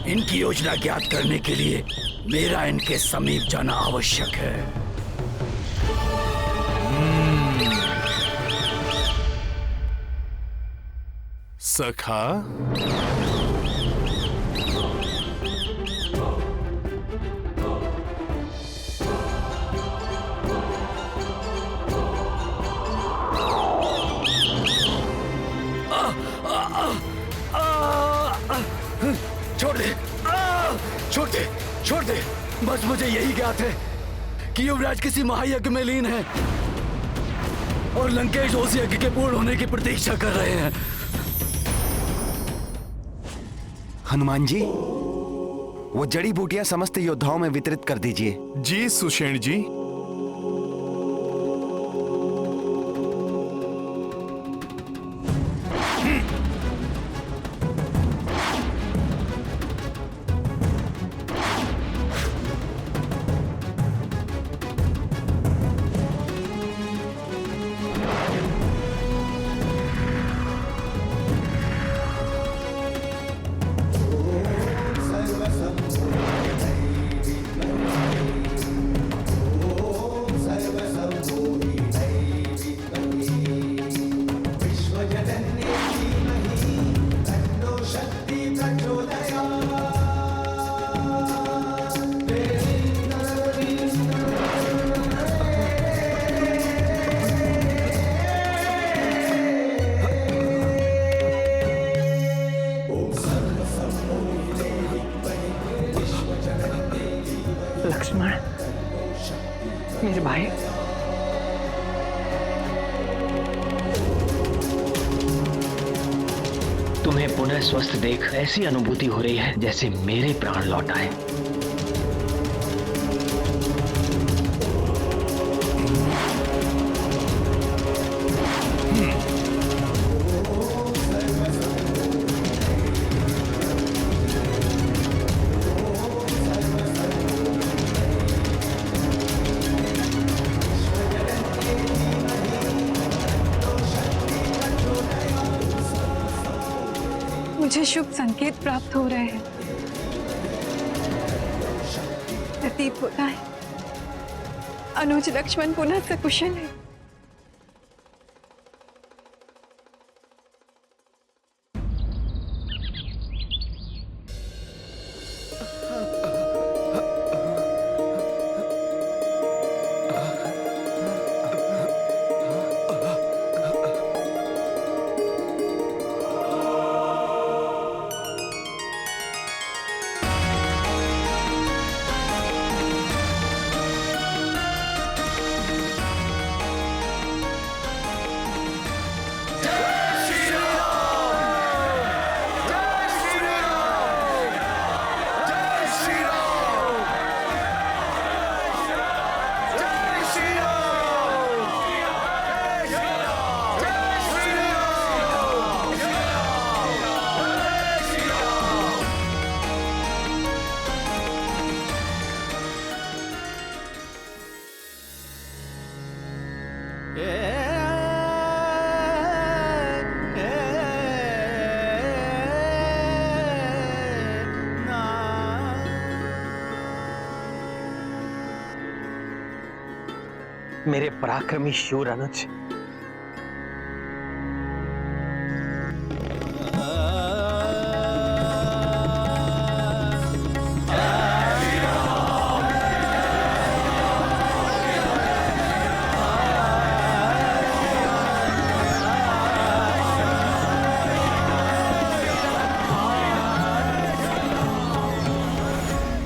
इनकी योजना ज्ञात करने के लिए मेरा इनके समीप जाना आवश्यक है। सखा, छोड़ दे, छोड़ दे, छोड़ दे। बस मुझे यही ज्ञात है कि युवराज किसी महायज्ञ में लीन है और लंकेश उस यज्ञ के पूर्ण होने की प्रतीक्षा कर रहे हैं। हनुमान जी, वो जड़ी बूटियां समस्त योद्धाओं में वितरित कर दीजिए। जी सुषेण जी। लक्ष्मण, मेरे भाई, तुम्हें पुनः स्वस्थ देख ऐसी अनुभूति हो रही है जैसे मेरे प्राण लौट आए। मुझे शुभ संकेत प्राप्त हो रहे हैं। प्रतीत होता है अनुज लक्ष्मण पुनः सकुशल है। मेरे पराक्रमी शूर अनुज,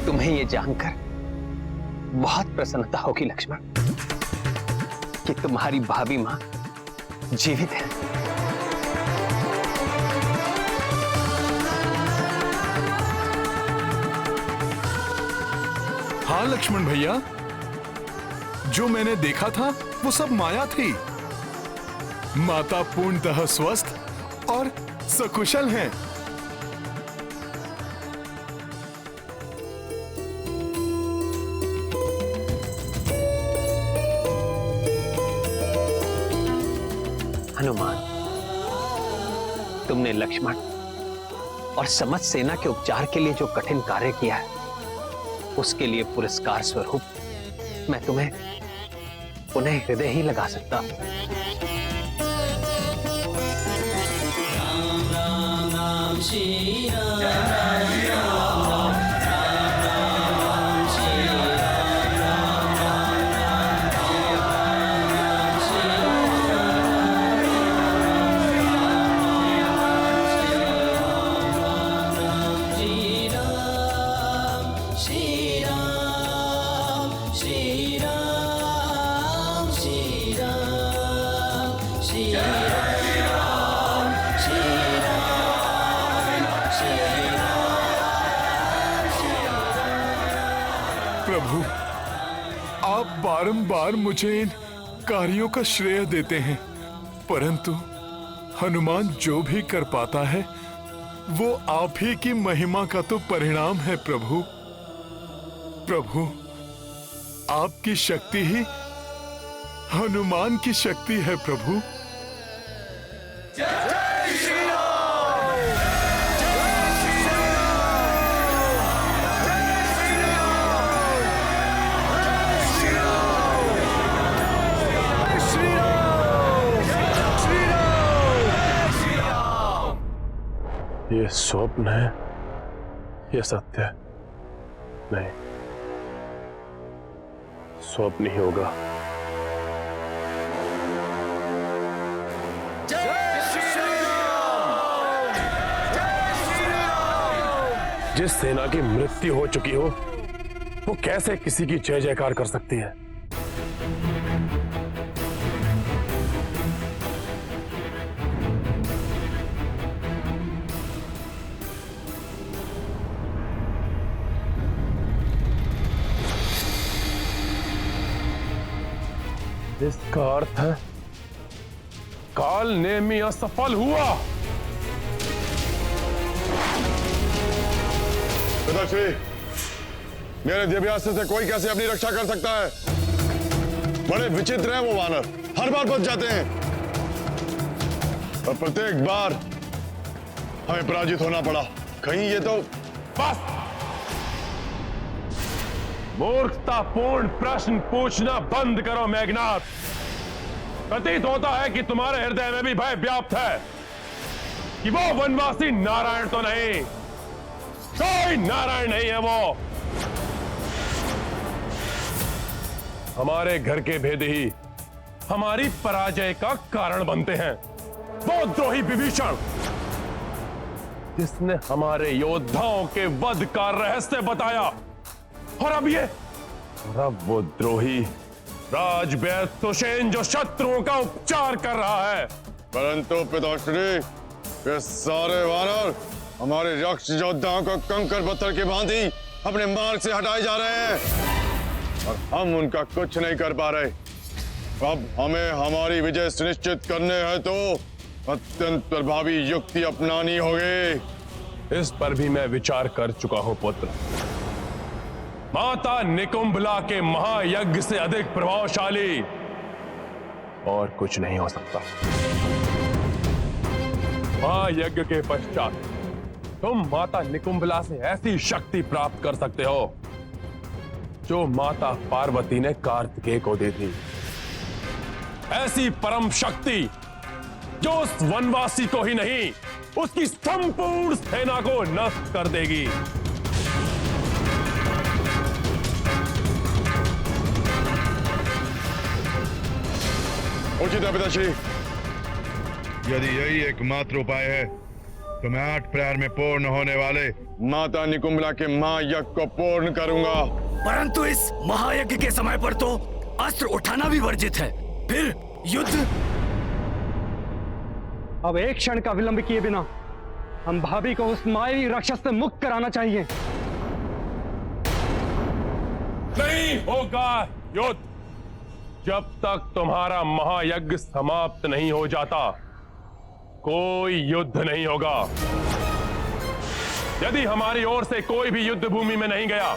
तुम्हें ये जानकर बहुत प्रसन्नता होगी लक्ष्मण कि तुम्हारी भाभी मां जीवित है। हाँ लक्ष्मण भैया, जो मैंने देखा था वो सब माया थी। माता पूर्णतः स्वस्थ और सकुशल हैं। हनुमान, तुमने लक्ष्मण और समझ सेना के उपचार के लिए जो कठिन कार्य किया है, उसके लिए पुरस्कार स्वरूप मैं तुम्हें पुनः हृदय ही लगा सकता हूं। प्रभु, आप बारंबार मुझे इन कार्यों का श्रेय देते हैं, परंतु हनुमान जो भी कर पाता है वो आप ही की महिमा का तो परिणाम है प्रभु। प्रभु, आपकी शक्ति ही हनुमान की शक्ति है प्रभु। ये स्वप्न है, ये सत्य है? नहीं, स्वप्न ही होगा। जिस सेना की मृत्यु हो चुकी हो, वो कैसे किसी की जय जयकार कर सकती है? इसका अर्थ है काल नेमी असफल हुआ। पिताश्री, मेरे दिव्यास्त्र से कोई कैसे अपनी रक्षा कर सकता है? बड़े विचित्र हैं वो वानर, हर बार बच जाते हैं और प्रत्येक बार हमें पराजित होना पड़ा। कहीं ये तो बस! मूर्खतापूर्ण प्रश्न पूछना बंद करो मेघनाथ। प्रतीत होता है कि तुम्हारे हृदय में भी भय व्याप्त है कि वो वनवासी नारायण तो नहीं, कोई नारायण नहीं है वो। हमारे घर के भेद ही हमारी पराजय का कारण बनते हैं। वो द्रोही विभीषण, जिसने हमारे योद्धाओं के वध का रहस्य बताया, और अब वो द्रोही राजवैद्य सुषेण जो शत्रुओं का उपचार कर रहा है। परंतु पिताश्री, ये सारे वानर हमारे यक्ष योद्धाओं को कंकर पत्थर की भांति अपने मार्ग से हटाए जा रहे हैं और हम उनका कुछ नहीं कर पा रहे। अब हमें हमारी विजय सुनिश्चित करने हैं तो अत्यंत प्रभावी युक्ति अपनानी होगी। इस पर भी मैं विचार कर चुका हूं पुत्र। माता निकुंभला के महायज्ञ से अधिक प्रभावशाली और कुछ नहीं हो सकता। महायज्ञ के पश्चात तुम माता निकुंभला से ऐसी शक्ति प्राप्त कर सकते हो जो माता पार्वती ने कार्तिकेय को दी थी। ऐसी परम शक्ति जो उस वनवासी को ही नहीं, उसकी संपूर्ण सेना को नष्ट कर देगी। उचित है पिताश्री। यदि यही एकमात्र उपाय है तो मैं 8 प्रहर में पूर्ण होने वाले माता निकुंभला के महायज्ञ को पूर्ण करूंगा। परंतु इस महायज्ञ के समय पर तो अस्त्र उठाना भी वर्जित है, फिर युद्ध। अब एक क्षण का विलंब किए बिना हम भाभी को उस मायावी राक्षस से मुक्त कराना चाहिए। नहीं होगा युद्ध जब तक तुम्हारा महायज्ञ समाप्त नहीं हो जाता। कोई युद्ध नहीं होगा। यदि हमारी ओर से कोई भी युद्ध भूमि में नहीं गया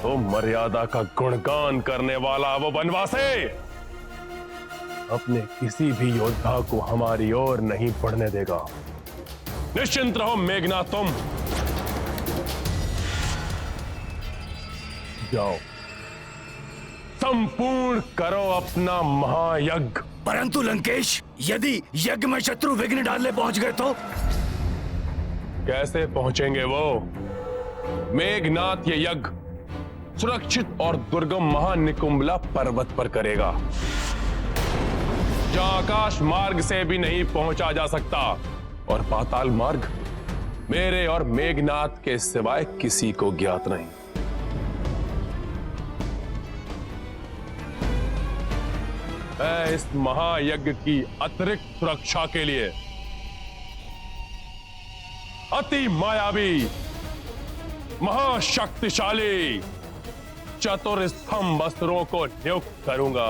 तो मर्यादा का गुणगान करने वाला वो वनवासी अपने किसी भी योद्धा को हमारी ओर नहीं बढ़ने देगा। निश्चिंत रहो मेघनाथ, तुम जाओ, संपूर्ण करो अपना महायज्ञ। परंतु लंकेश, यदि यज्ञ में शत्रु विघ्न डालने पहुंच गए तो? कैसे पहुंचेंगे वो? मेघनाथ ये यज्ञ सुरक्षित और दुर्गम महानिकुंभला पर्वत पर करेगा, जहां आकाश मार्ग से भी नहीं पहुंचा जा सकता, और पाताल मार्ग मेरे और मेघनाथ के सिवाय किसी को ज्ञात नहीं। मैं इस महायज्ञ की अतिरिक्त सुरक्षा के लिए अति मायावी, महाशक्तिशाली चतुर्स्तंभ अस्त्रों को नियुक्त करूंगा।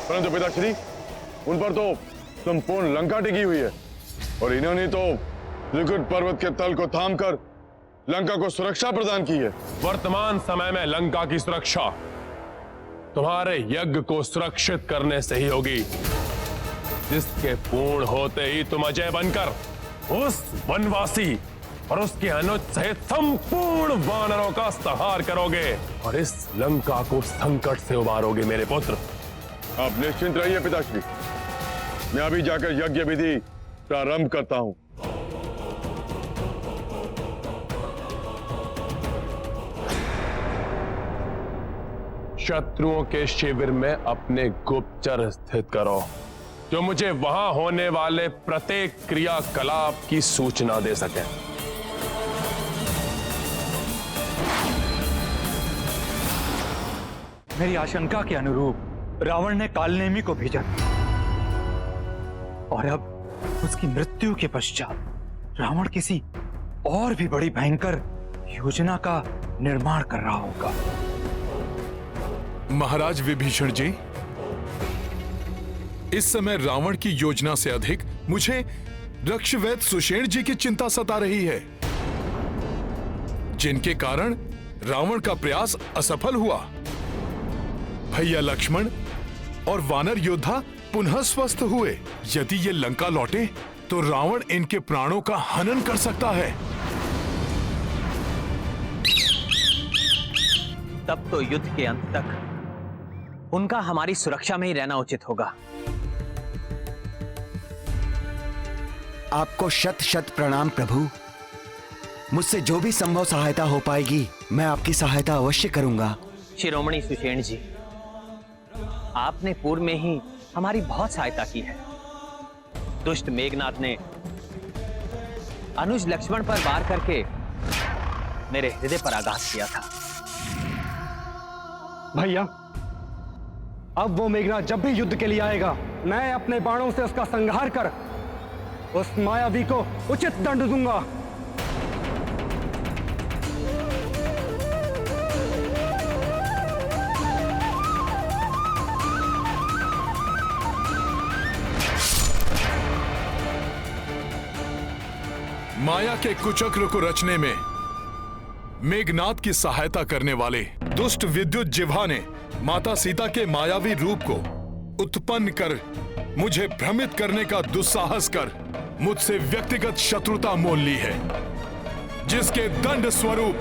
परंतु पिताश्री, उन पर तो संपूर्ण लंका टिकी हुई है, और इन्होंने तो त्रिकुट पर्वत के तल को थामकर लंका को सुरक्षा प्रदान की है। वर्तमान समय में लंका की सुरक्षा तुम्हारे यज्ञ को सुरक्षित करने से ही होगी, जिसके पूर्ण होते ही तुम अजय बनकर उस वनवासी और उसके अनुज सहित संपूर्ण वानरों का संहार करोगे और इस लंका को संकट से उबारोगे मेरे पुत्र। आप निश्चिंत रहिए पिताश्री, मैं अभी जाकर यज्ञ विधि प्रारंभ करता हूं। शत्रुओं के शिविर में अपने गुप्तचर स्थित करो, जो मुझे वहां होने वाले प्रत्येक क्रियाकलाप की सूचना दे सके। मेरी आशंका के अनुरूप रावण ने कालनेमी को भेजा, और अब उसकी मृत्यु के पश्चात रावण किसी और भी बड़ी भयंकर योजना का निर्माण कर रहा होगा। महाराज विभीषण जी, इस समय रावण की योजना से अधिक मुझे रक्षवैद सुषेण जी की चिंता सता रही है, जिनके कारण रावण का प्रयास असफल हुआ। भैया लक्ष्मण और वानर योद्धा पुनः स्वस्थ हुए। यदि ये लंका लौटे तो रावण इनके प्राणों का हनन कर सकता है। तब तो युद्ध के अंत तक उनका हमारी सुरक्षा में ही रहना उचित होगा। आपको शत शत प्रणाम प्रभु। मुझसे जो भी संभव सहायता हो पाएगी मैं आपकी सहायता अवश्य करूंगा। शिरोमणि सुषेण जी, आपने पूर्व में ही हमारी बहुत सहायता की है। दुष्ट मेघनाथ ने अनुज लक्ष्मण पर वार करके मेरे हृदय पर आघात किया था। भैया, अब वो मेघनाथ जब भी युद्ध के लिए आएगा, मैं अपने बाणों से उसका संहार कर उस मायावी को उचित दंड दूंगा। माया के कुचक्र को रचने में मेघनाथ की सहायता करने वाले दुष्ट विद्युत जिह्वा ने माता सीता के मायावी रूप को उत्पन्न कर मुझे भ्रमित करने का दुस्साहस कर मुझसे व्यक्तिगत शत्रुता मोल ली है, जिसके दंड स्वरूप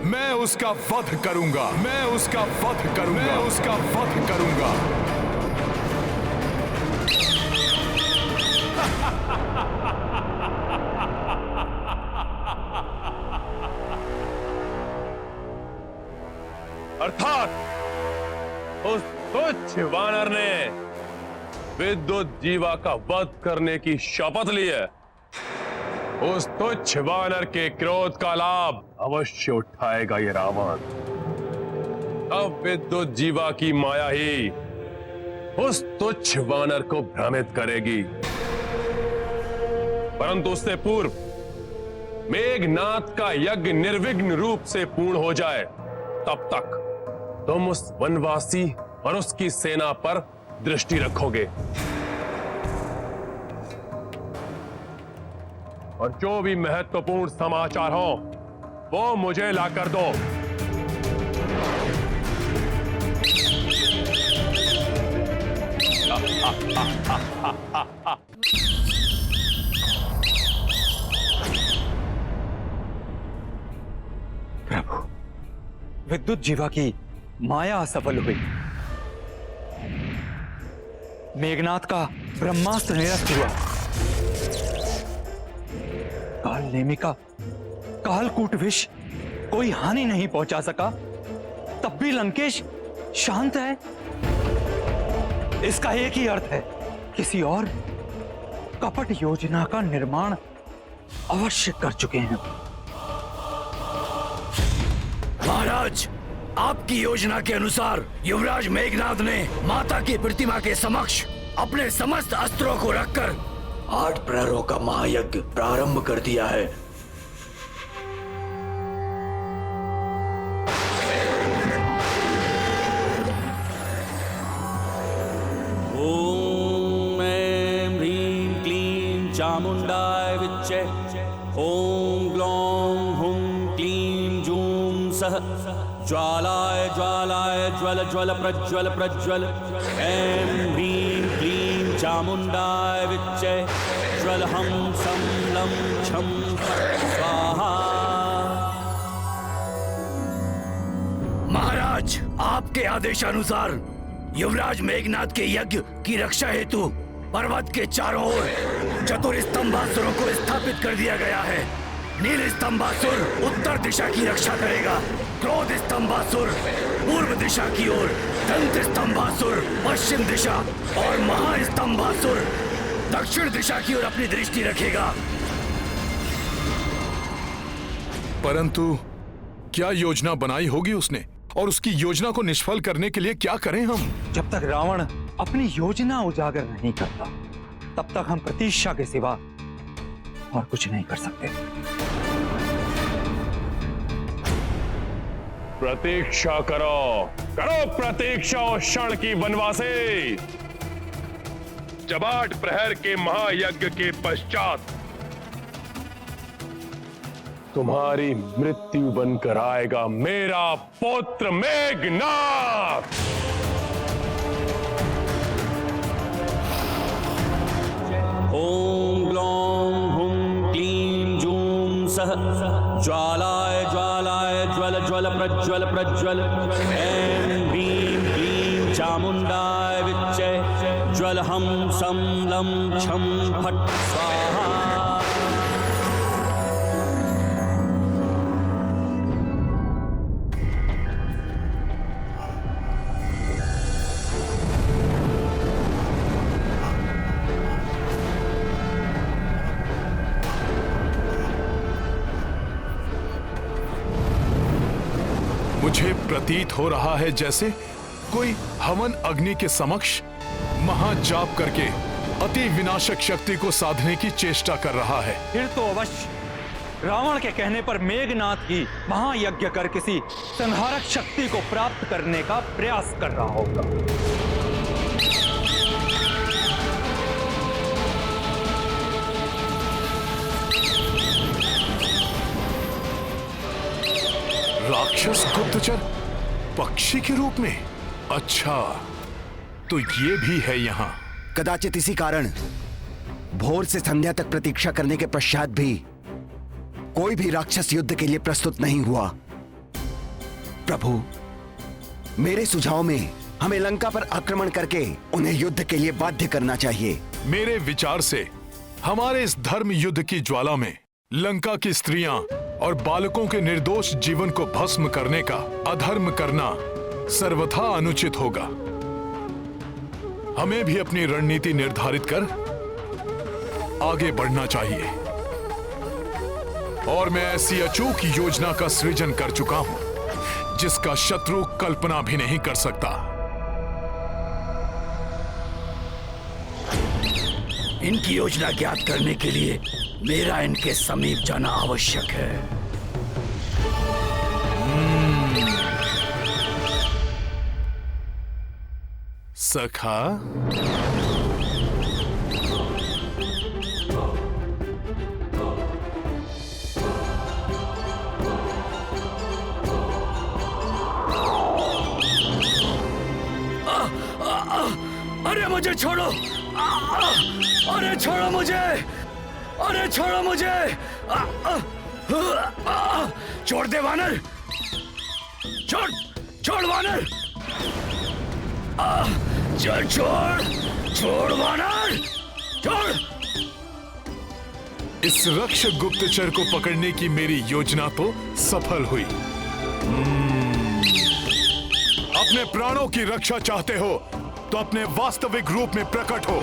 मैं उसका वध करूंगा। मैं उसका वध करूंगा। मैं उसका वध करूंगा। अर्थात उस तुच्छ वानर ने विद्युत जीवा का वध करने की शपथ ली है। उस तुच्छ वानर के क्रोध का लाभ अवश्य उठाएगा ये रावण। अब विद्युत जीवा की माया ही उस तुच्छ वानर को भ्रमित करेगी, परंतु उससे पूर्व मेघनाथ का यज्ञ निर्विघ्न रूप से पूर्ण हो जाए, तब तक तुम उस वनवासी और उसकी सेना पर दृष्टि रखोगे, और जो भी महत्वपूर्ण समाचार हो वो मुझे लाकर दो। विद्युत जीवा की माया असफल हुई। मेघनाथ का ब्रह्मास्त्र निरस्त हुआ। काल नेमी का कालकूट विष कोई हानि नहीं पहुंचा सका, तब भी लंकेश शांत है। इसका एक ही अर्थ है, किसी और कपट योजना का निर्माण अवश्य कर चुके हैं। महाराज, आपकी योजना के अनुसार युवराज मेघनाथ ने माता की प्रतिमा के समक्ष अपने समस्त अस्त्रों को रखकर 8 प्रहरों का महायज्ञ प्रारंभ कर दिया है। ओम ऐं ह्रीं क्लीं चामुंडाय विच्चे। ओम ग्लौं हुं क्लीं जूं सः ज्वालाय ज्वालाय ज्वल ज्वल प्रज्वल प्रज्वल। ऐं ह्रीं क्लीं चामुंडाय विच्चे। ज्वल हम सं लं छं फट् स्वाहा। महाराज, आपके आदेशानुसार युवराज मेघनाथ के यज्ञ की रक्षा हेतु पर्वत के चारों ओर चतुर स्तंभासुरों को स्थापित कर दिया गया है। नील स्तंभासुर उत्तर दिशा की रक्षा करेगा, क्रोध स्तंभासुर पूर्व दिशा की ओर, दंत स्तंभासुर पश्चिम दिशा और महास्तंभासुर दक्षिण दिशा की ओर अपनी दृष्टि रखेगा। परंतु क्या योजना बनाई होगी उसने, और उसकी योजना को निष्फल करने के लिए क्या करें हम? जब तक रावण अपनी योजना उजागर नहीं करता, तब तक हम प्रतीक्षा के सिवा और कुछ नहीं कर सकते। प्रतीक्षा करो, करो प्रतीक्षा उस क्षण की वनवासी, जब 8 प्रहर के महायज्ञ के पश्चात तुम्हारी मृत्यु बनकर आएगा मेरा पुत्र मेघनाथ। ओम ग्लौं हुं क्लीं जूं सः ज्वालाय ज्वालाय ज्वल ज्वल प्रज्वल प्रज्वल। ऐं ह्रीं क्लीं चामुंडाय विच्चे। ज्वल हम सं लं छं फट् स्वाहा। मुझे प्रतीत हो रहा है जैसे कोई हवन अग्नि के समक्ष महाजाप करके अति विनाशक शक्ति को साधने की चेष्टा कर रहा है। फिर तो अवश्य रावण के कहने पर मेघनाथ ही महायज्ञ कर किसी संहारक शक्ति को प्राप्त करने का प्रयास कर रहा होगा। राक्षस गुप्तचर पक्षी के रूप में? अच्छा, तो ये भी है यहाँ। कदाचित इसी कारण भोर से संध्या तक प्रतीक्षा करने के पश्चात भी कोई भी राक्षस युद्ध के लिए प्रस्तुत नहीं हुआ। प्रभु, मेरे सुझाव में हमें लंका पर आक्रमण करके उन्हें युद्ध के लिए बाध्य करना चाहिए। मेरे विचार से हमारे इस धर्म युद्ध की ज्वाला में लंका की स्त्रियां और बालकों के निर्दोष जीवन को भस्म करने का अधर्म करना सर्वथा अनुचित होगा। हमें भी अपनी रणनीति निर्धारित कर आगे बढ़ना चाहिए, और मैं ऐसी अचूक योजना का सृजन कर चुका हूं जिसका शत्रु कल्पना भी नहीं कर सकता। इनकी योजना ज्ञात करने के लिए मेरा इनके समीप जाना आवश्यक है। सखा, अरे मुझे छोड़ो! अरे छोड़ो मुझे! अरे छोड़ो मुझे! छोड़ दे वानर! छोड़ छोड़ वानर। चल छोड़ छोड़ वानर, छोड़। इस रक्षक गुप्तचर को पकड़ने की मेरी योजना तो सफल हुई। अपने प्राणों की रक्षा चाहते हो तो अपने वास्तविक रूप में प्रकट हो।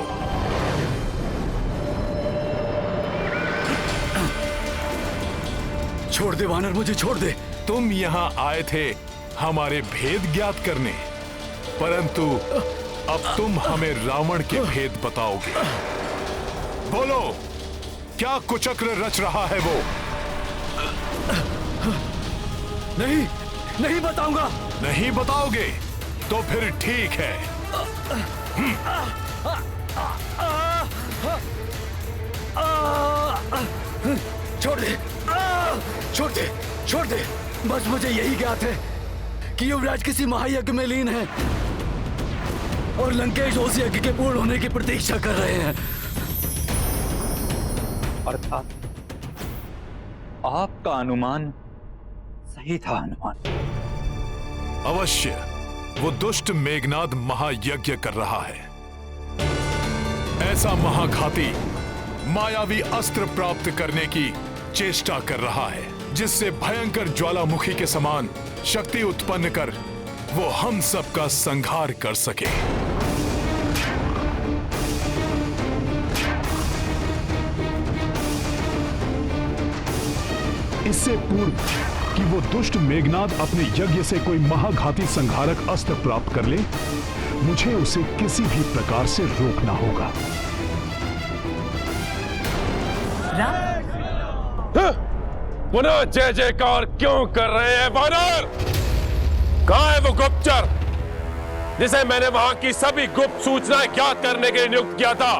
छोड़ दे वानर, मुझे छोड़ दे। तुम यहाँ आए थे हमारे भेद ज्ञात करने, परंतु अब तुम हमें रावण के भेद बताओगे। बोलो, क्या कुचक्र रच रहा है वो? नहीं, नहीं बताऊंगा। नहीं बताओगे तो फिर ठीक है। छोड़ दे, छोड़ दे, छोड़ दे। बस मुझे यही ज्ञात है कि युवराज किसी महायज्ञ में लीन है और लंकेश उस यज्ञ के पूर्ण होने की प्रतीक्षा कर रहे हैं। अर्थात आपका अनुमान सही था हनुमान। अवश्य वो दुष्ट मेघनाद महायज्ञ कर रहा है। ऐसा महाघाती मायावी अस्त्र प्राप्त करने की चेष्टा कर रहा है जिससे भयंकर ज्वालामुखी के समान शक्ति उत्पन्न कर वो हम सबका संहार कर सके। इससे पूर्व कि वो दुष्ट मेघनाद अपने यज्ञ से कोई महाघाती संहारक अस्त्र प्राप्त कर ले, मुझे उसे किसी भी प्रकार से रोकना होगा। पुनः जय जयकार क्यों कर रहे हैं वानर? कहां है वो गुप्तचर जिसे मैंने वहां की सभी गुप्त सूचनाएं ज्ञात करने के लिए नियुक्त किया था?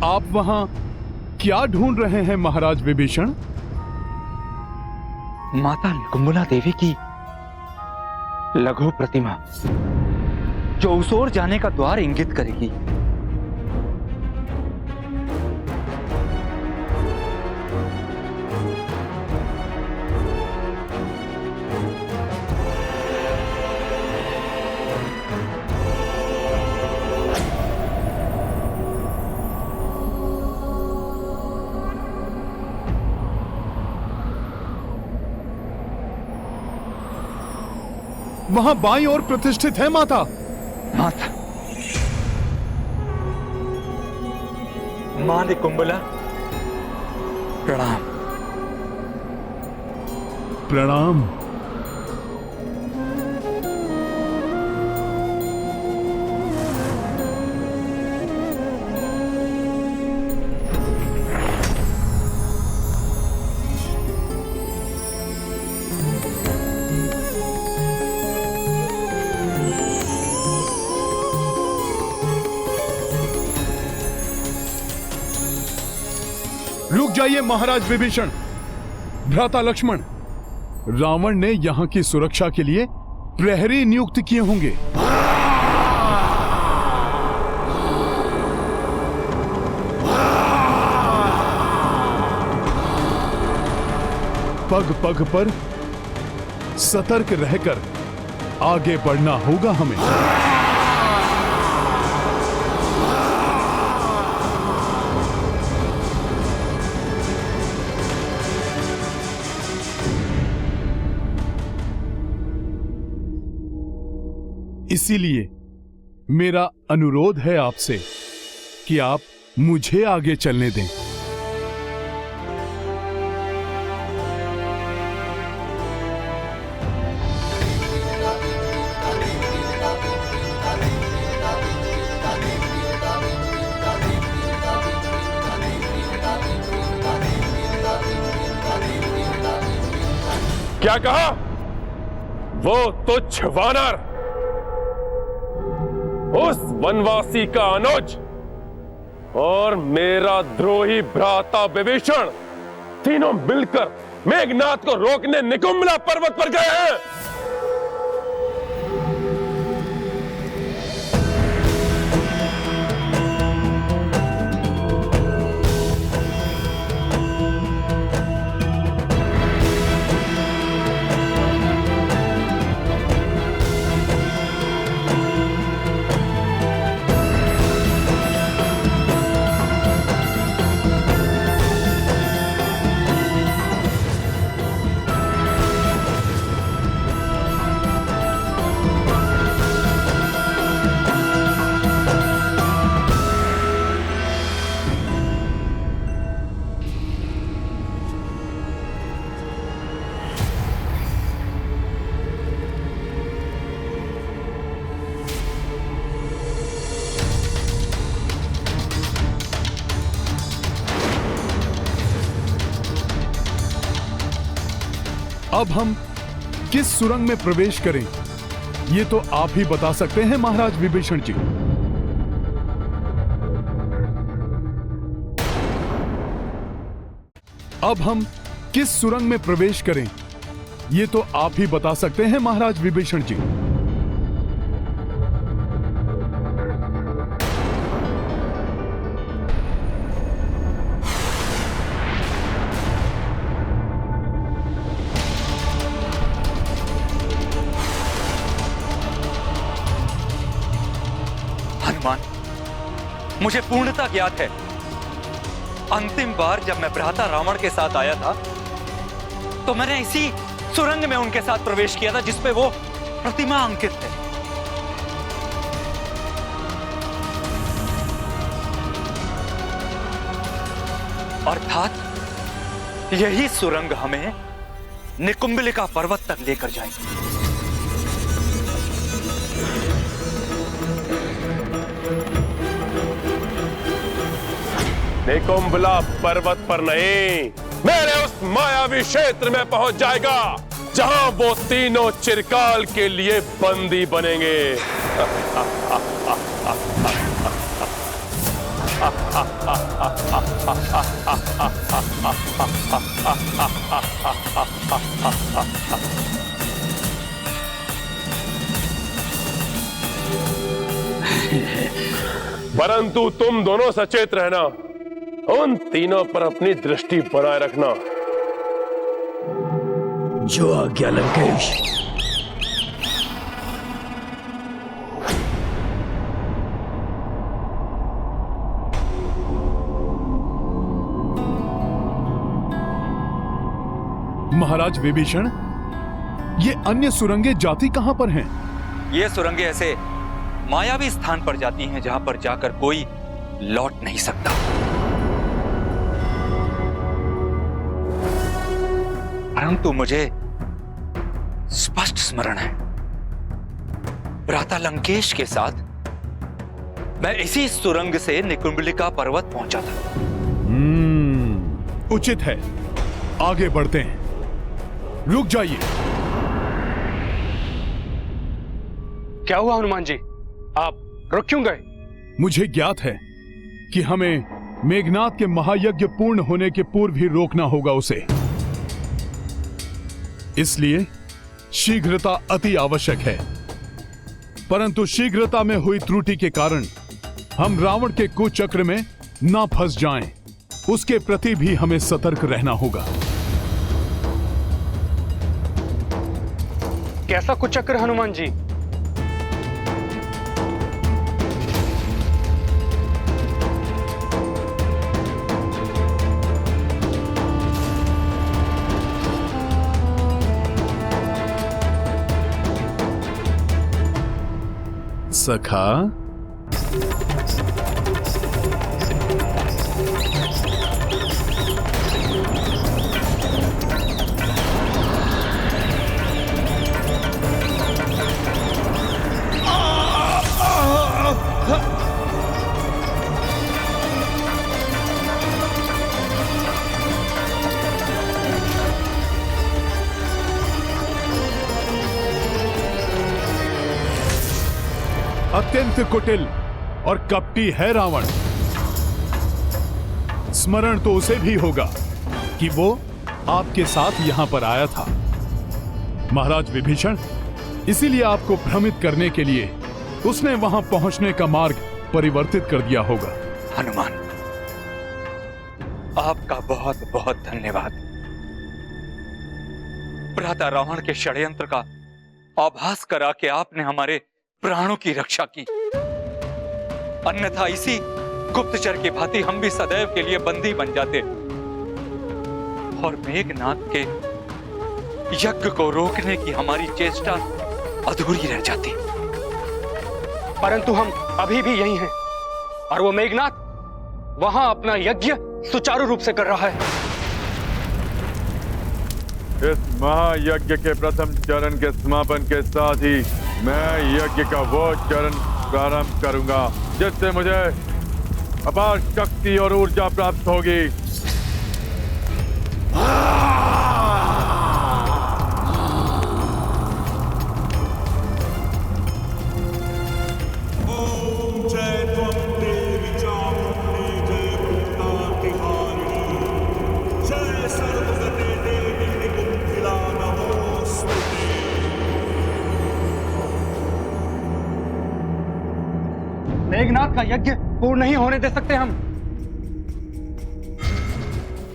आप वहां क्या ढूंढ रहे हैं महाराज विभीषण? माता निकुंभला देवी की लघु प्रतिमा जो उस ओर जाने का द्वार इंगित करेगी। वहां बाईं ओर प्रतिष्ठित है माता। माता मां निकुंभला, प्रणाम। प्रणाम। रुक जाइए महाराज विभीषण, भ्राता लक्ष्मण। रावण ने यहां की सुरक्षा के लिए प्रहरी नियुक्त किए होंगे। पग पग पर सतर्क रहकर आगे बढ़ना होगा हमें। इसीलिए मेरा अनुरोध है आपसे कि आप मुझे आगे चलने दें। क्या कहा? वो तुच्छ वानर, उस वनवासी का अनुज और मेरा द्रोही भ्राता विभीषण तीनों मिलकर मेघनाथ को रोकने निकुंभला पर्वत पर गए हैं। अब हम किस सुरंग में प्रवेश करें, ये तो आप ही बता सकते हैं महाराज विभीषण जी। अब हम किस सुरंग में प्रवेश करें, ये तो आप ही बता सकते हैं महाराज विभीषण जी। मुझे पूर्णतः ज्ञात है, अंतिम बार जब मैं भ्राता रावण के साथ आया था तो मैंने इसी सुरंग में उनके साथ प्रवेश किया था जिसपे वो प्रतिमा अंकित है। अर्थात यही सुरंग हमें निकुंभलिका पर्वत तक लेकर जाएगी। निकुंभला पर्वत पर नहीं, मेरे उस मायावी क्षेत्र में पहुंच जाएगा जहां वो तीनों चिरकाल के लिए बंदी बनेंगे। परंतु तुम दोनों सचेत रहना, उन तीनों पर अपनी दृष्टि बनाए रखना। जो आज्ञा लंकेश। महाराज विभीषण, ये अन्य सुरंगें जाती कहां पर हैं? ये सुरंगें ऐसे मायावी स्थान पर जाती हैं जहां पर जाकर कोई लौट नहीं सकता। परंतु मुझे स्पष्ट स्मरण है, भ्राता लंकेश के साथ मैं इसी सुरंग से निकुंभलिका पर्वत पहुंचा था। उचित है, आगे बढ़ते हैं। रुक जाइए। क्या हुआ हनुमान जी, आप रुक क्यों गए? मुझे ज्ञात है कि हमें मेघनाद के महायज्ञ पूर्ण होने के पूर्व ही रोकना होगा उसे, इसलिए शीघ्रता अति आवश्यक है। परंतु शीघ्रता में हुई त्रुटि के कारण हम रावण के कुचक्र में ना फंस जाएं, उसके प्रति भी हमें सतर्क रहना होगा। कैसा कुचक्र हनुमान जी? सखा, अत्यंत कुटिल और कपटी है रावण। स्मरण तो उसे भी होगा कि वो आपके साथ यहां पर आया था महाराज विभीषण। इसीलिए आपको भ्रमित करने के लिए उसने वहां पहुंचने का मार्ग परिवर्तित कर दिया होगा। हनुमान, आपका बहुत बहुत धन्यवाद। भ्राता रावण के षड्यंत्र का आभास करा के आपने हमारे प्राणों की रक्षा की, अन्यथा इसी गुप्तचर की भांति हम भी सदैव के लिए बंदी बन जाते और मेघनाथ के यज्ञ को रोकने की हमारी चेष्टा अधूरी रह जाती। परंतु हम अभी भी यही हैं और वो मेघनाथ वहां अपना यज्ञ सुचारू रूप से कर रहा है। इस महायज्ञ के प्रथम चरण के समापन के साथ ही मैं यज्ञ का वो चरण प्रारंभ करूंगा जिससे मुझे अपार शक्ति और ऊर्जा प्राप्त होगी। मेघनाथ का यज्ञ पूर्ण नहीं होने दे सकते हम।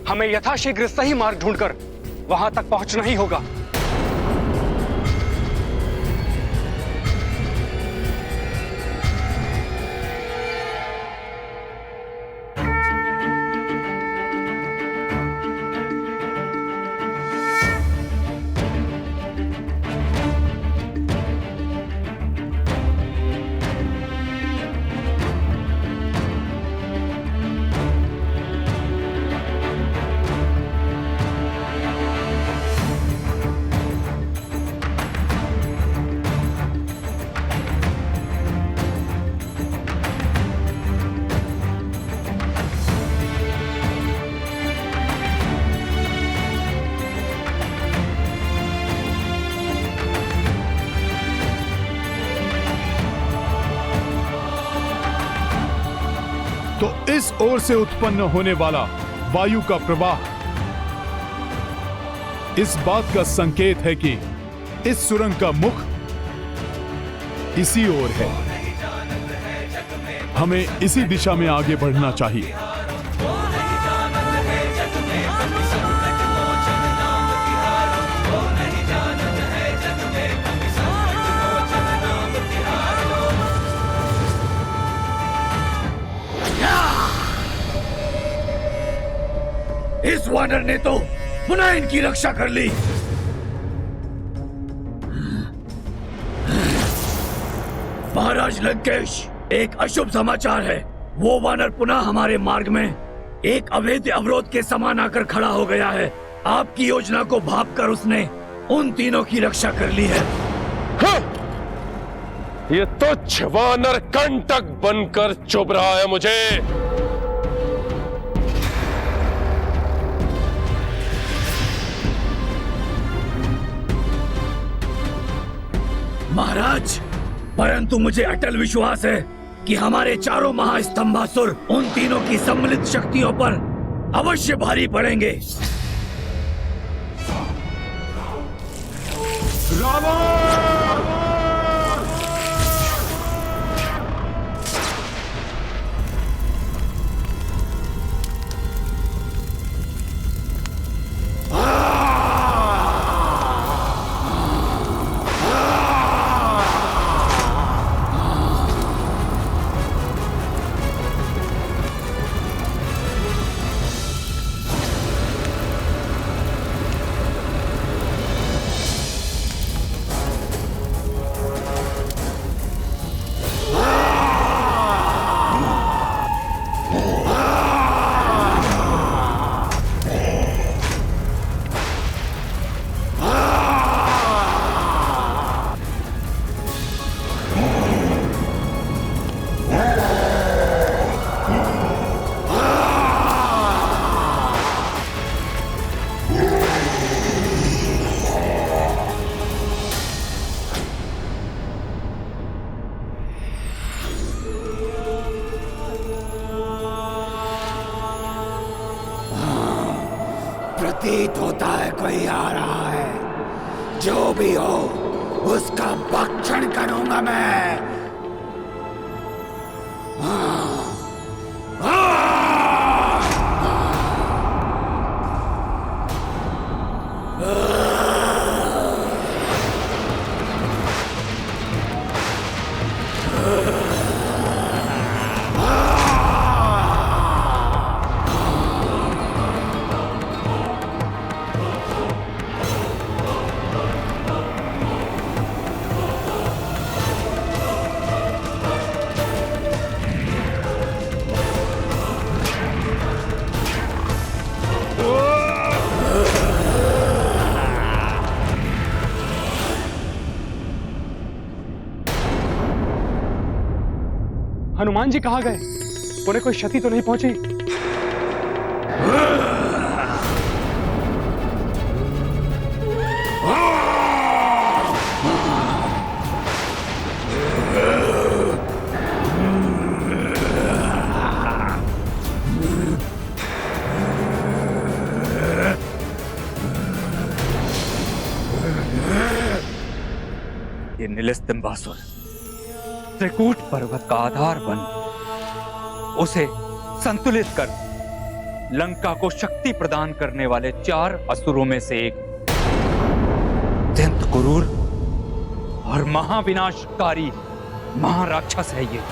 हमें यथाशीघ्र सही मार्ग ढूंढकर वहां तक पहुंचना ही होगा। तो इस ओर से उत्पन्न होने वाला वायु का प्रवाह इस बात का संकेत है कि इस सुरंग का मुख इसी ओर है। हमें इसी दिशा में आगे बढ़ना चाहिए। इस वानर ने तो पुनः इनकी रक्षा कर ली। महाराज लंकेश, एक अशुभ समाचार है। वो वानर पुनः हमारे मार्ग में एक अवैध अवरोध के समान आकर खड़ा हो गया है। आपकी योजना को भांपकर उसने उन तीनों की रक्षा कर ली है। ये तुच्छ वानर कंटक बनकर चुभ रहा है मुझे। महाराज, परंतु मुझे अटल विश्वास है कि हमारे चारों महास्तंभासुर उन तीनों की सम्मिलित शक्तियों पर अवश्य भारी पड़ेंगे। प्रतीत होता है कोई आ रहा है। जो भी हो उसका भक्षण करूंगा मैं। हनुमान जी कहाँ गए? उन्हें कोई क्षति तो नहीं पहुंची? ये नीलस्तंभासुर त्रिकूट पर्वत का आधार बन उसे संतुलित कर लंका को शक्ति प्रदान करने वाले 4 असुरों में से एक अत्यंत क्रूर और महाविनाशकारी महाराक्षस है ये।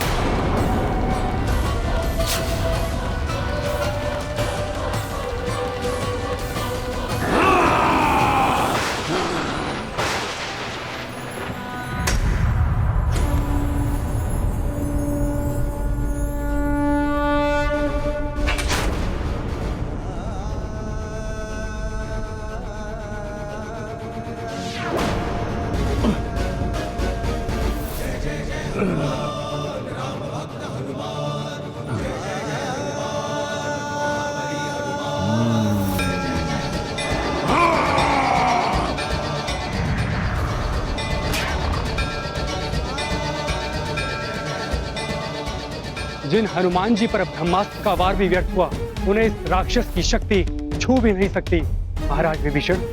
जिन हनुमान जी पर ब्रह्मास्त्र का वार भी व्यर्थ हुआ, उन्हें इस राक्षस की शक्ति छू भी नहीं सकती। महाराज विभीषण,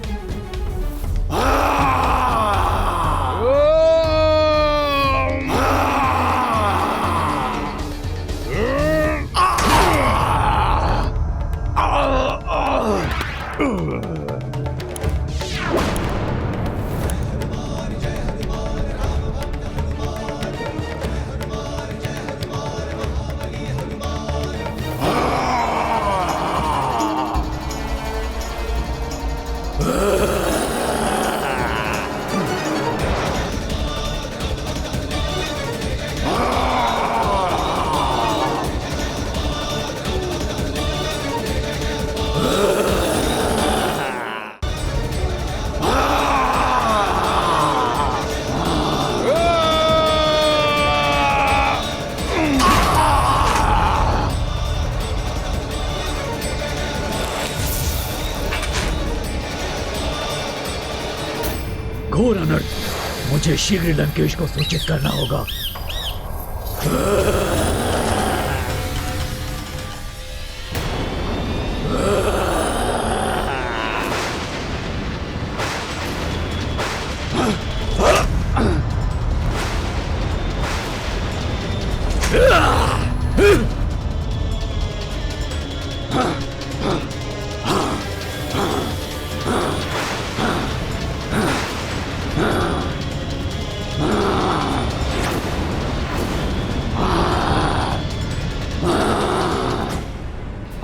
घोर अनर्थ, मुझे शीघ्र लंकेश को सूचित करना होगा।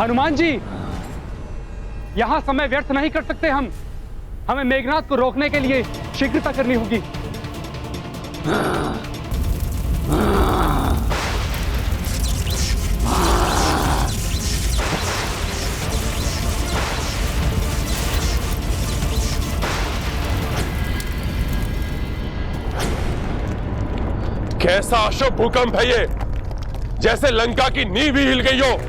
हनुमान जी, यहां समय व्यर्थ नहीं कर सकते हम। हमें मेघनाद को रोकने के लिए शीघ्रता करनी होगी। कैसा अशुभ भूकंप है ये, जैसे लंका की नींव ही हिल गई हो।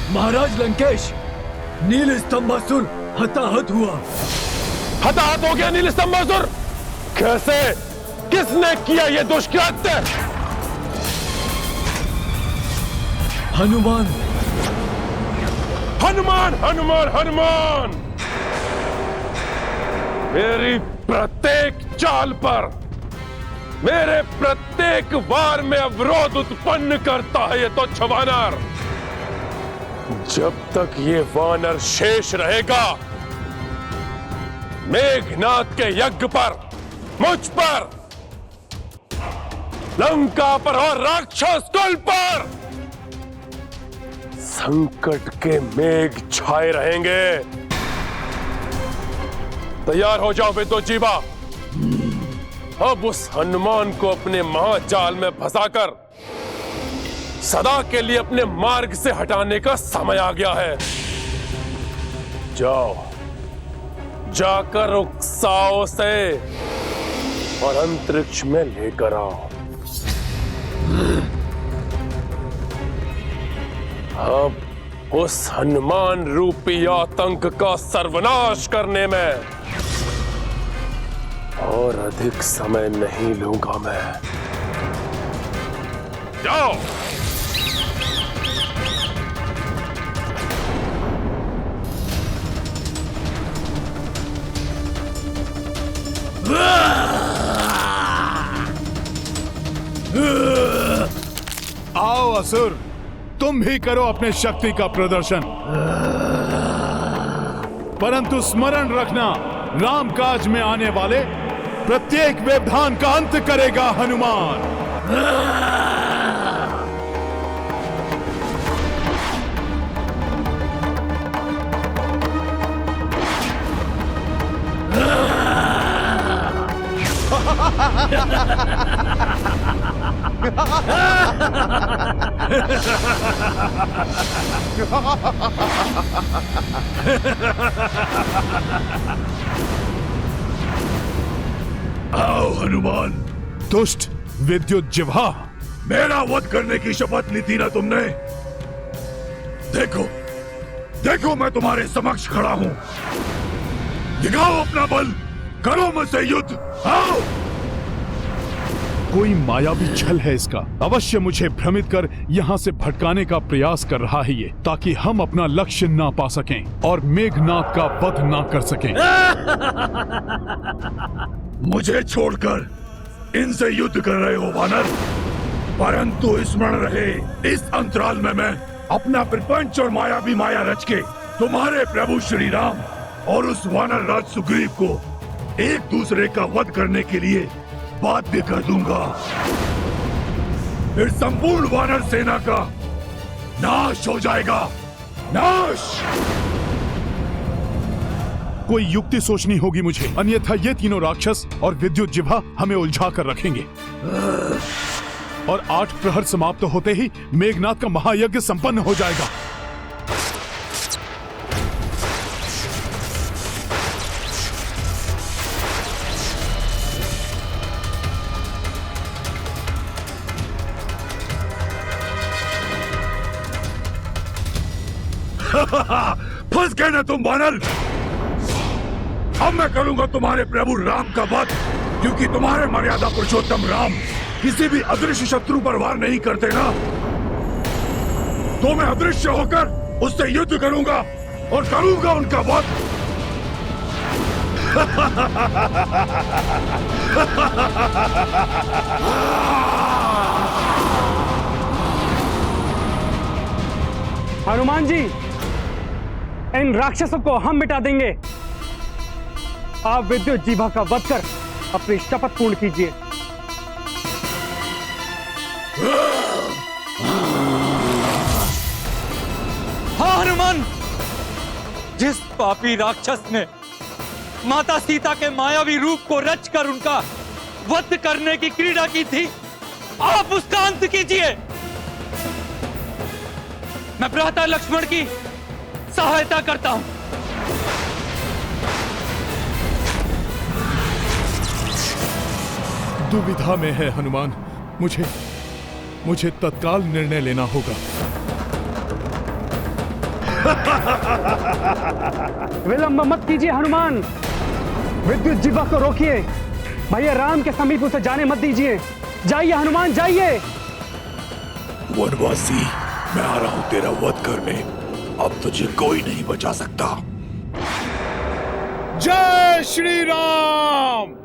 महाराज लंकेश, नील स्तंभासुर हताहत हुआ। हताहत हो गया नील स्तंभासुर? कैसे? किसने किया ये दुष्कृत्य? हनुमान। हनुमान हनुमान हनुमान, मेरी प्रत्येक चाल पर, मेरे प्रत्येक वार में अवरोध उत्पन्न करता है ये तुच्छ वानर। जब तक ये वानर शेष रहेगा, मेघनाथ के यज्ञ पर, मुझ पर, लंका पर और राक्षस कुल पर संकट के मेघ छाए रहेंगे। तैयार हो जाओ विद्युत जीवा। अब उस हनुमान को अपने महाजाल में फंसाकर सदा के लिए अपने मार्ग से हटाने का समय आ गया है। जाओ, जाकर उकसाओ से और अंतरिक्ष में लेकर आओ। अब उस हनुमान रूपी आतंक का सर्वनाश करने में और अधिक समय नहीं लूंगा मैं। जाओ। आओ असुर, तुम भी करो अपने शक्ति का प्रदर्शन, परंतु स्मरण रखना, राम काज में आने वाले प्रत्येक व्यवधान का अंत करेगा हनुमान। आओ हनुमान। दुष्ट विद्युत जिह्वा, मेरा वध करने की शपथ ली थी ना तुमने? देखो, देखो मैं तुम्हारे समक्ष खड़ा हूं। दिखाओ अपना बल, करो मुझसे युद्ध, आओ। कोई मायावी छल है इसका। अवश्य मुझे भ्रमित कर यहाँ से भटकाने का प्रयास कर रहा है ये, ताकि हम अपना लक्ष्य ना पा सकें और मेघनाथ का वध ना कर सकें। मुझे छोड़कर इनसे युद्ध कर रहे हो वानर, परंतु स्मरण रहे, इस अंतराल में मैं अपना प्रपंच और मायावी माया रच के तुम्हारे प्रभु श्री राम और उस वानर राज सुग्रीव को एक दूसरे का वध करने के लिए बाध्य कर दूंगा। फिर संपूर्ण वानर सेना का नाश हो जाएगा, नाश। कोई युक्ति सोचनी होगी मुझे, अन्यथा ये तीनों राक्षस और विद्युत जिह्वा हमें उलझा कर रखेंगे। और 8 प्रहर समाप्त होते ही मेघनाथ का महायज्ञ संपन्न हो जाएगा। फंस गए ना तुम वानर। अब मैं करूंगा तुम्हारे प्रभु राम का वध, क्योंकि तुम्हारे मर्यादा पुरुषोत्तम राम किसी भी अदृश्य शत्रु पर वार नहीं करते ना। तो मैं अदृश्य होकर उससे युद्ध करूंगा और करूंगा उनका वध। हनुमान जी, इन राक्षसों को हम मिटा देंगे। आप विद्युत जिह्वा का वध कर अपनी शपथ पूर्ण कीजिए। हाँ हनुमान, जिस पापी राक्षस ने माता सीता के मायावी रूप को रचकर उनका वध करने की क्रीड़ा की थी, आप उसका अंत कीजिए। मैं भ्राता लक्ष्मण की सहायता करता हूं। दुविधा में है हनुमान, मुझे तत्काल निर्णय लेना होगा। विलंब मत कीजिए हनुमान, विद्युत जिह्वा को रोकिए। भैया राम के समीप उसे जाने मत दीजिए। जाइए हनुमान, जाइए। वनवासी, मैं आ रहा हूं तेरा वध करने। अब तुझे कोई नहीं बचा सकता। जय श्री राम।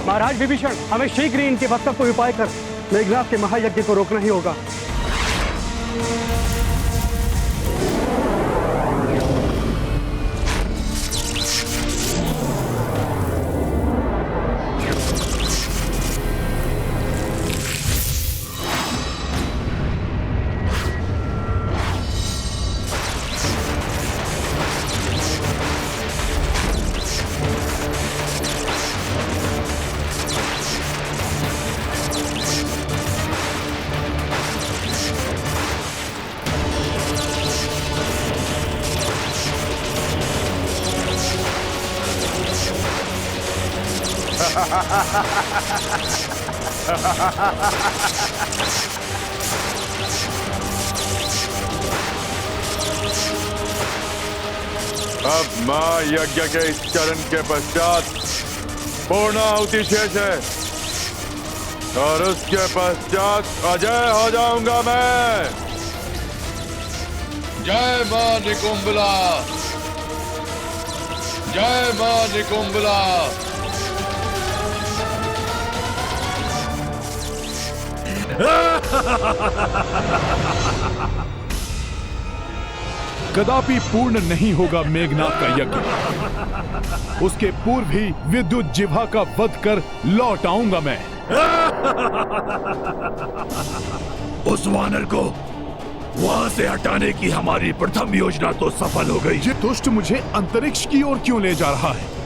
महाराज विभीषण, हमें शीघ्र ही इनके वस्त्र को उपाय कर मेघनाथ के महायज्ञ को रोकना ही होगा। अब महायज्ञ के इस चरण के पश्चात पूर्णाहुति शेष है और उसके पश्चात अजय हो जाऊंगा मैं। जय मां निकुंभला, जय मां निकुंभला। कदापि पूर्ण नहीं होगा मेघनाथ का यज्ञ। उसके पूर्व ही विद्युत जिह्वा का वध कर लौट आऊंगा मैं। उस वानर को वहां से हटाने की हमारी प्रथम योजना तो सफल हो गई। ये दुष्ट मुझे अंतरिक्ष की ओर क्यों ले जा रहा है?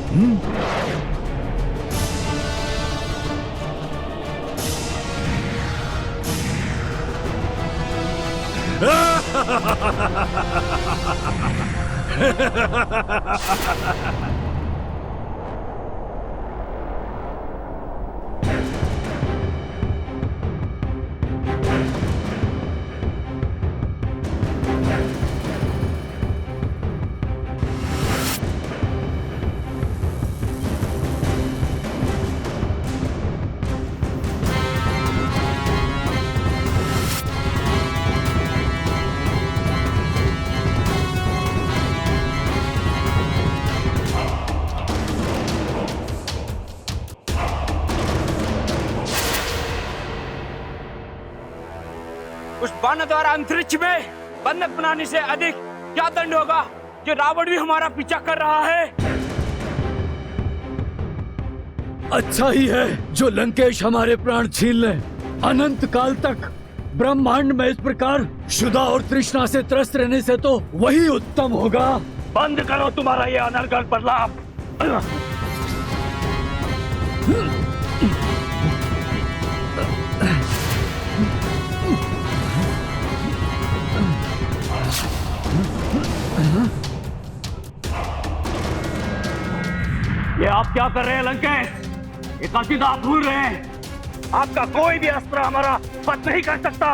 उस बाण द्वारा अंतरिक्ष में बंधक बनाने से अधिक क्या दंड होगा कि रावण भी हमारा पीछा कर रहा है। अच्छा ही है जो लंकेश हमारे प्राण छीन ले। अनंत काल तक ब्रह्मांड में इस प्रकार क्षुधा और तृष्णा से त्रस्त रहने से तो वही उत्तम होगा। बंद करो तुम्हारा ये अनर्गल प्रलाप। ये आप क्या कर रहे हैं लंकेश? ये कसीदा आप भूल रहे हैं। आपका कोई भी अस्त्र हमारा वध नहीं कर सकता।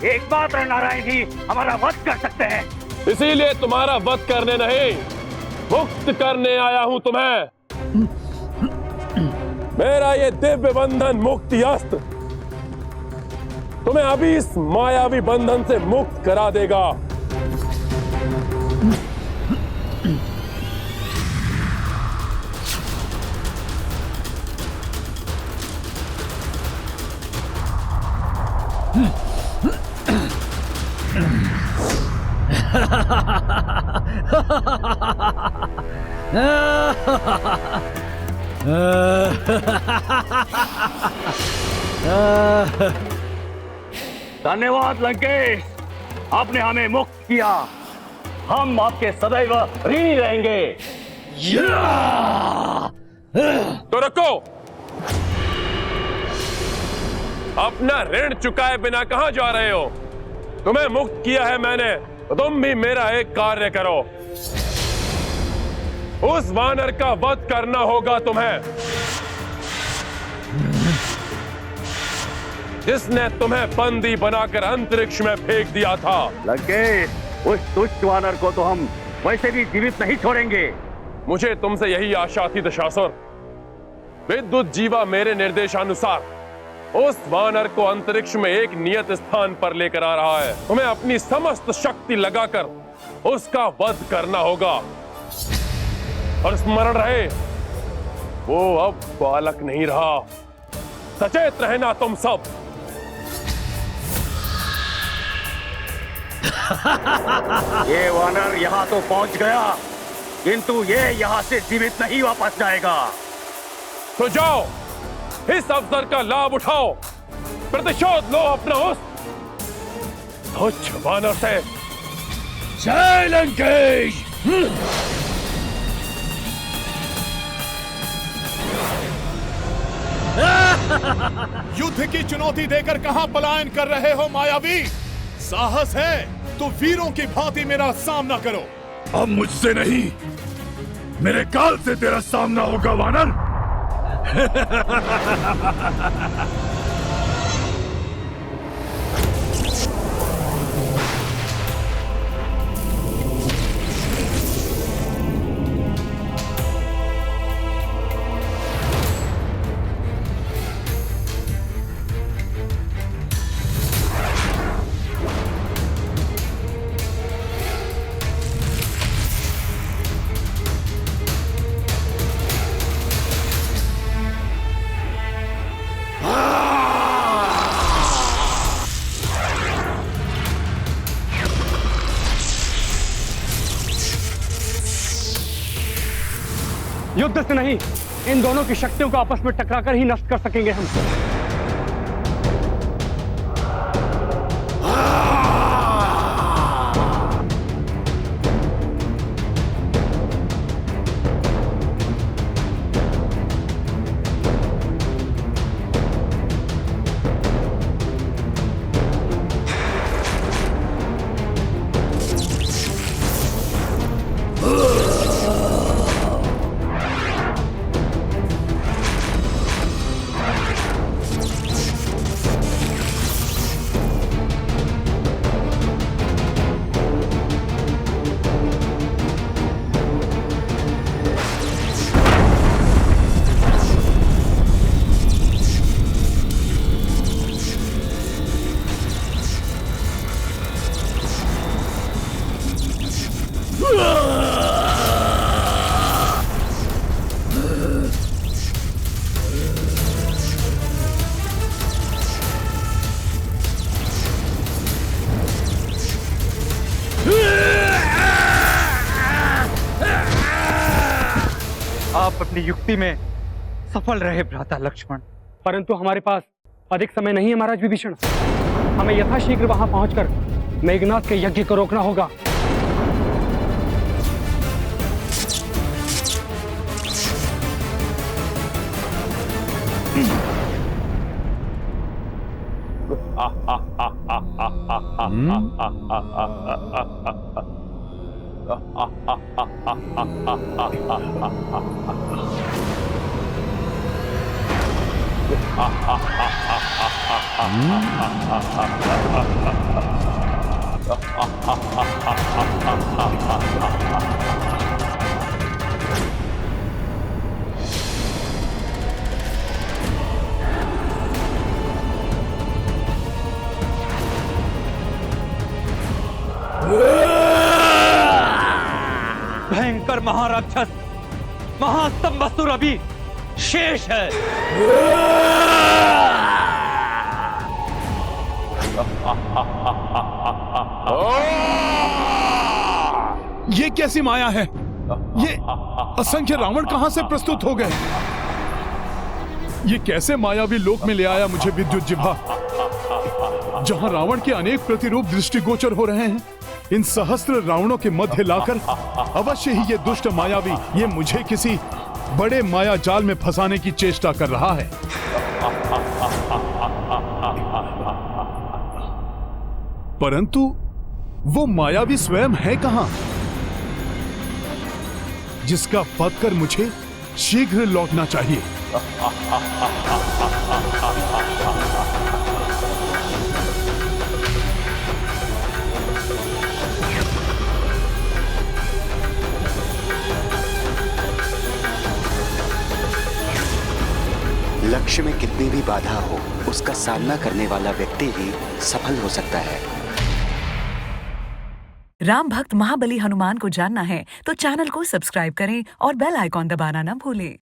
एकमात्र नारायण ही हमारा वध कर सकते हैं। इसीलिए तुम्हारा वध करने नहीं, मुक्त करने आया हूं तुम्हें। मेरा ये दिव्य बंधन मुक्ति अस्त्र तुम्हें अभी इस मायावी बंधन से मुक्त करा देगा। धन्यवाद लंकेश, आपने हमें मुक्त किया। हम आपके सदैव ऋणी रहेंगे। तो रखो, अपना ऋण चुकाए बिना कहां जा रहे हो? तुम्हें मुक्त किया है मैंने, तो तुम भी मेरा एक कार्य करो। उस वानर का वध करना होगा तुम्हें, जिसने तुम्हें बंदी बनाकर अंतरिक्ष में फेंक दिया था। लंकेश, उस दुष्ट वानर को तो हम वैसे भी जीवित नहीं छोड़ेंगे। मुझे तुमसे यही आशा थी दशासुर। विद्युत जीवा मेरे निर्देशानुसार उस वानर को अंतरिक्ष में एक नियत स्थान पर लेकर आ रहा है। तुम्हें अपनी समस्त शक्ति लगाकर उसका वध करना होगा। और स्मरण रहे, वो अब बालक नहीं रहा। सचेत रहना तुम सब। ये वानर यहाँ तो पहुंच गया, किंतु ये यहाँ से जीवित नहीं वापस जाएगा। तो जाओ, इस अवसर का लाभ उठाओ, प्रतिशोध लो अपना उस तुच्छ वानर से। जय लंकेश। युद्ध की चुनौती देकर कहां पलायन कर रहे हो मायावी? साहस है तो वीरों की भांति मेरा सामना करो। अब मुझसे नहीं, मेरे काल से तेरा सामना होगा वानर। युद्ध से नहीं, इन दोनों की शक्तियों को आपस में टकराकर ही नष्ट कर सकेंगे हम। आप अपनी युक्ति में सफल रहे भ्राता लक्ष्मण, परंतु हमारे पास अधिक समय नहीं है महाराज विभीषण। हमें यथाशीघ्र वहां पहुंचकर मेघनाद के यज्ञ को रोकना होगा। भयंकर महाराक्षस महास्तंभसुर अभी शेष है। ये कैसी माया है? ये असंख्य रावण कहां से प्रस्तुत हो गए? ये कैसे मायावी लोक में ले आया मुझे विद्युत जिह्वा, जहां रावण के अनेक प्रतिरूप दृष्टिगोचर हो रहे हैं। इन सहस्त्र रावणों के मध्य लाकर अवश्य ही ये दुष्ट मायावी ये मुझे किसी बड़े माया जाल में फंसाने की चेष्टा कर रहा है। परंतु वो मायावी स्वयं है कहां, जिसका पद कर मुझे शीघ्र लौटना चाहिए। लक्ष्य में कितनी भी बाधा हो, उसका सामना करने वाला व्यक्ति ही सफल हो सकता है। राम भक्त महाबली हनुमान को जानना है तो चैनल को सब्सक्राइब करें और बेल आइकॉन दबाना न भूलें।